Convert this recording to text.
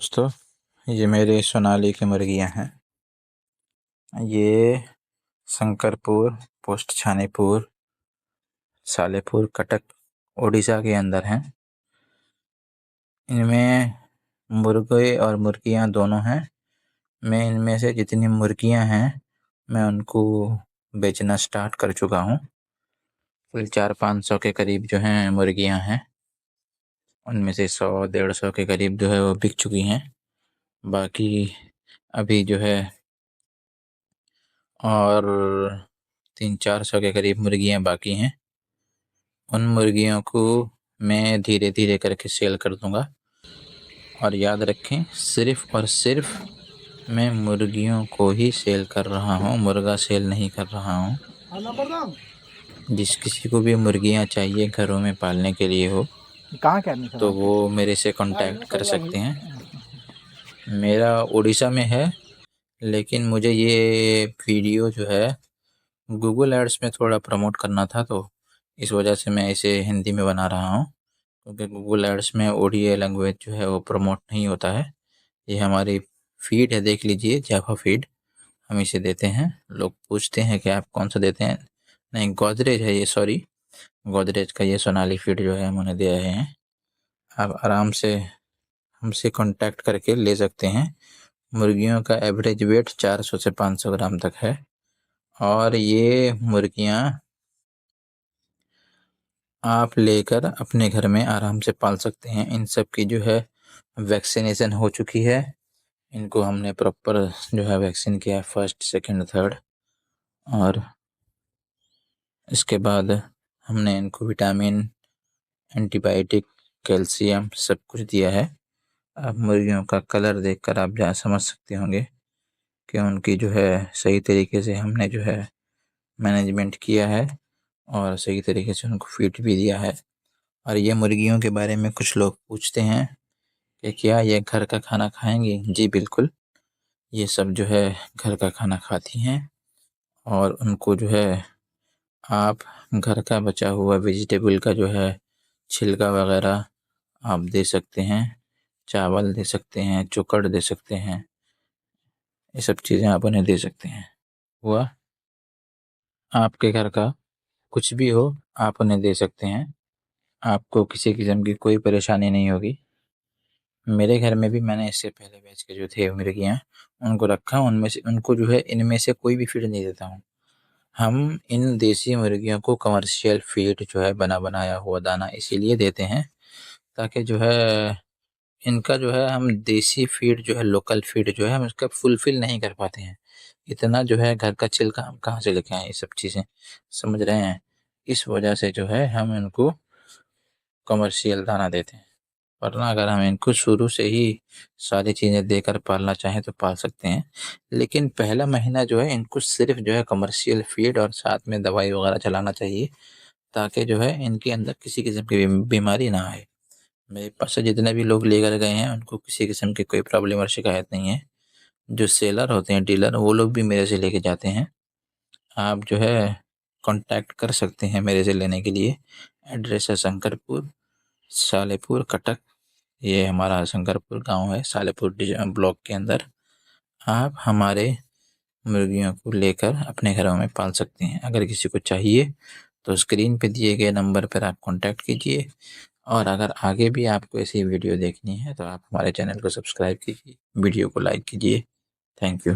दोस्तों, ये मेरे सोनाली की मुर्गियाँ हैं। ये शंकरपुर, पोस्ट छानीपुर, सालेपुर, कटक, उड़ीसा के अंदर हैं। इनमें मुर्गे और मुर्गियाँ दोनों हैं। मैं इनमें से जितनी मुर्गियाँ हैं मैं उनको बेचना स्टार्ट कर चुका हूँ। कुल 400-500 के करीब जो हैं मुर्गियाँ हैं। उनमें से 100-150 के करीब जो है वो बिक चुकी हैं। बाकी अभी जो है और 300-400 के करीब मुर्गियाँ बाकी हैं। उन मुर्गियों को मैं धीरे धीरे करके सेल कर दूंगा। और याद रखें, सिर्फ़ और सिर्फ मैं मुर्गियों को ही सेल कर रहा हूँ, मुर्गा सेल नहीं कर रहा हूँ। जिस किसी को भी मुर्गियाँ चाहिए घरों में पालने के लिए हो तो वो मेरे से कांटेक्ट कर सकते हैं। मेरा उड़ीसा में है, लेकिन मुझे ये वीडियो जो है गूगल एड्स में थोड़ा प्रमोट करना था, तो इस वजह से मैं इसे हिंदी में बना रहा हूँ, क्योंकि गूगल एड्स में ओडिया लैंग्वेज जो है वो प्रमोट नहीं होता है। ये हमारी फीड है, देख लीजिए, जावा फीड हम इसे देते हैं। लोग पूछते हैं कि आप कौन सा देते हैं। नहीं, गोदरेज है ये, सॉरी, गोदरेज का ये सोनाली फीड जो है हम उन्हें दे रहे हैं। आप आराम से हमसे कांटेक्ट करके ले सकते हैं। मुर्गियों का एवरेज वेट 400 से 500 ग्राम तक है। और ये मुर्गियाँ आप लेकर अपने घर में आराम से पाल सकते हैं। इन सब की जो है वैक्सीनेशन हो चुकी है। इनको हमने प्रॉपर जो है वैक्सीन किया है, फर्स्ट, सेकंड, थर्ड। और इसके बाद हमने इनको विटामिन, एंटीबायोटिक, कैल्शियम सब कुछ दिया है। अब मुर्गियों का कलर देखकर आप समझ सकते होंगे कि उनकी जो है सही तरीके से हमने जो है मैनेजमेंट किया है और सही तरीके से उनको फीड भी दिया है। और ये मुर्गियों के बारे में कुछ लोग पूछते हैं कि क्या ये घर का खाना खाएंगी? जी बिल्कुल, ये सब जो है घर का खाना खाती हैं। और उनको जो है आप घर का बचा हुआ वेजिटेबल का जो है छिलका वगैरह आप दे सकते हैं, चावल दे सकते हैं, चोकर दे सकते हैं, ये सब चीज़ें आप उन्हें दे सकते हैं। हुआ, आपके घर का कुछ भी हो आप उन्हें दे सकते हैं। आपको किसी किस्म की कोई परेशानी नहीं होगी। मेरे घर में भी मैंने इससे पहले बैच के जो थे मुर्गियाँ उनको रखा, उनमें से उनको जो है इनमें से कोई भी फीड नहीं देता हूँ। हम इन देसी मुर्गियों को कमर्शियल फीड जो है बना बनाया हुआ दाना इसीलिए देते हैं ताकि जो है इनका जो है हम देसी फीड जो है, लोकल फीड जो है, हम इसका फुलफिल नहीं कर पाते हैं। इतना जो है घर का छिलका हम कहाँ से लेके आएँ, ये सब चीज़ें समझ रहे हैं। इस वजह से जो है हम इनको कमर्शियल दाना देते हैं। वरना अगर हम इनको शुरू से ही सारी चीज़ें देकर पालना चाहें तो पाल सकते हैं। लेकिन पहला महीना जो है इनको सिर्फ जो है कमर्शियल फीड और साथ में दवाई वगैरह चलाना चाहिए, ताकि जो है इनके अंदर किसी किस्म की बीमारी ना आए। मेरे पास से जितने भी लोग लेकर गए हैं उनको किसी किस्म की कोई प्रॉब्लम और शिकायत नहीं है। जो सेलर होते हैं, डीलर, वो लोग भी मेरे से लेके जाते हैं। आप जो है कांटेक्ट कर सकते हैं मेरे से लेने के लिए। एड्रेस है शंकरपुर, सालेपुर, कटक। ये हमारा शंकरपुर गांव है, सालेपुर ब्लॉक के अंदर। आप हमारे मुर्गियों को लेकर अपने घरों में पाल सकते हैं। अगर किसी को चाहिए तो स्क्रीन पे दिए गए नंबर पर आप कांटेक्ट कीजिए। और अगर आगे भी आपको ऐसी वीडियो देखनी है तो आप हमारे चैनल को सब्सक्राइब कीजिए, वीडियो को लाइक कीजिए। Thank you.